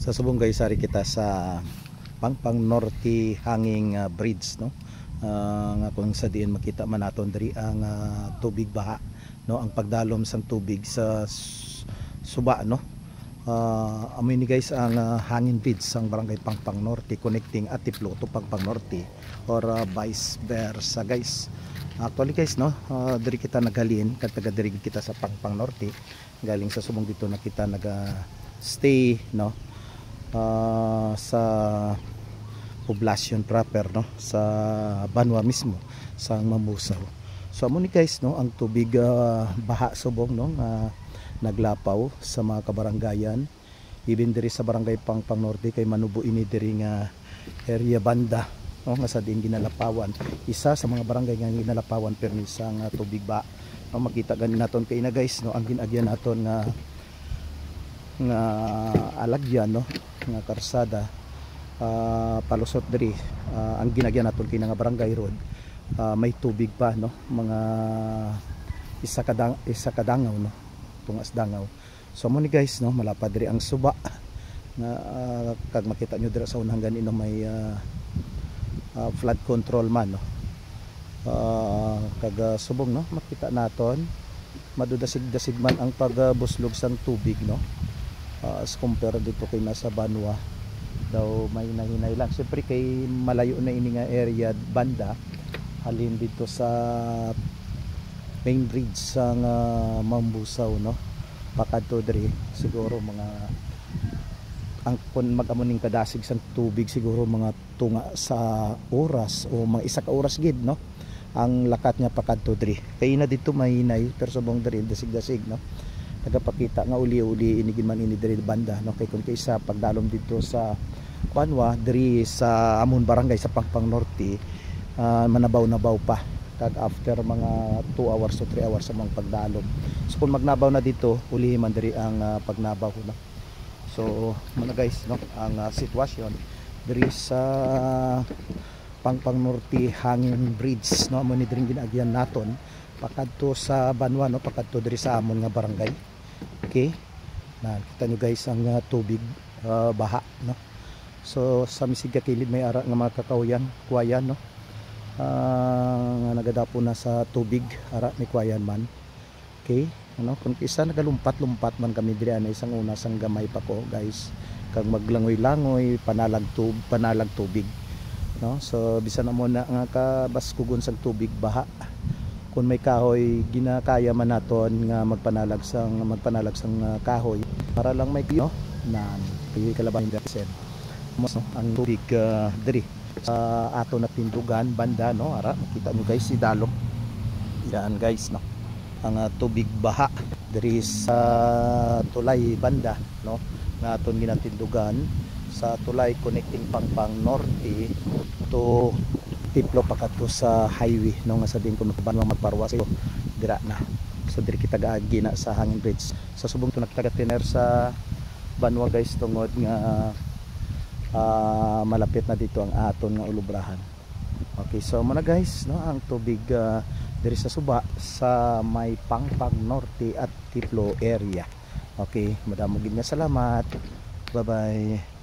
Sa subong guys, sari kita sa Pangpang Norte hanging bridge, no. Nga kung sa diin makita man naton diri ang tubig baha, no, ang pagdalom sang tubig sa suba, no. Amoy ni guys ang hanging bridge sang barangay Pangpang Norte connecting Atiplo to Pangpang Norte or vice versa guys. Actually guys, no, diri kita naghalin kat taga diri kita sa Pangpang Norte, galing sa subong dito na kita naga stay, no, sa poblasyon proper, no, sa Banwa mismo sa Mambusaw. So amo ni guys, no, ang tubig baha subong, no, naglapaw sa mga kabaranggayan even diri sa barangay Pangpang Norte kay manubo ini diri nga area banda, no, nga sa din ginalapawan, isa sa mga barangay nga ginalapawan permis ang tubig ba, no. Makita ganin naton kay na guys, no, ang ginagyan naton nga alagyan, no, nga karsada, palusot diri, ang ginagyan naton kay nga barangay road, may tubig pa, no, mga isa kadangaw, no, tungas dangaw. So mo ni guys, no, malapad diri ang suba nga kag makita nyo diri sa unang ganino may flood control man, no. Kag subong, no, makita naton madudasig-dasig man ang pagbuslog sang tubig, no. As compare dito kay nasa Banwa daw may nahinay lang, siyempre kay malayo na ini nga area banda halin dito sa main bridge sa Mambusaw, no, pakadto diri siguro mga ang kun mag-amuning kadasig sang tubig siguro mga tunga sa oras o mga isa ka oras gid, no, ang lakat niya pakadto diri kay na dito mahinay pero subong diri dasig-dasig, no, nagapakita nga uli-uli inigin man ini diri banda, no, kay kun kaysa pagdalom dito sa Banwa diri sa amon barangay sa Pangpang Norte, manabaw-nabaw pa kag after mga 2 hours o 3 hours sa mga pagdalom. So kung magnabaw na dito uli man diri ang pagnabaw, no. So mga guys, no, ang sitwasyon diri sa Pangpang Norte hanging bridge, no, amo ni diri ginagyan naton pakadto sa Banwa, no, pakadto diri sa amon nga barangay. Okay, nakita nyo guys ang tubig baha, no. So sa misiga kilid may ara nga mga kakawayan kuwayan, no, nga nagadapo na sa tubig ara ni kuwayan man. Okay, ano, kung isa nagalumpat-lumpat man kami diri na isang una sang gamay pa ko guys, kag maglangoy-langoy panalag tubig, no. So bisan na mo na nga kabaskugon sang tubig baha, kung may kahoy ginakaya man naton nga magpanalag sang kahoy para lang may, no, na kalabahin percent, no, ang tubig diri sa ato na tindugan banda, no, ara makita nyo guys si dalom yan guys, no, ang tubig baha diri sa tulay banda, no, nga aton ginatindugan sa tulay connecting Pangpang Norte to Tiplo pakadto sa highway, no, nga sabihin ko magbanwa magparwas so dira na. So diri kita gaagi na sa hanging bridge sa subong to nakitaga-tiner sa Banwa guys tungod nga malapit na dito ang aton nga ulubrahan. Okay, so muna guys, no, ang tubig diri sa suba sa may Pangpang Norte at Tiplo area. Okay, madamo gid nga salamat. Bye bye.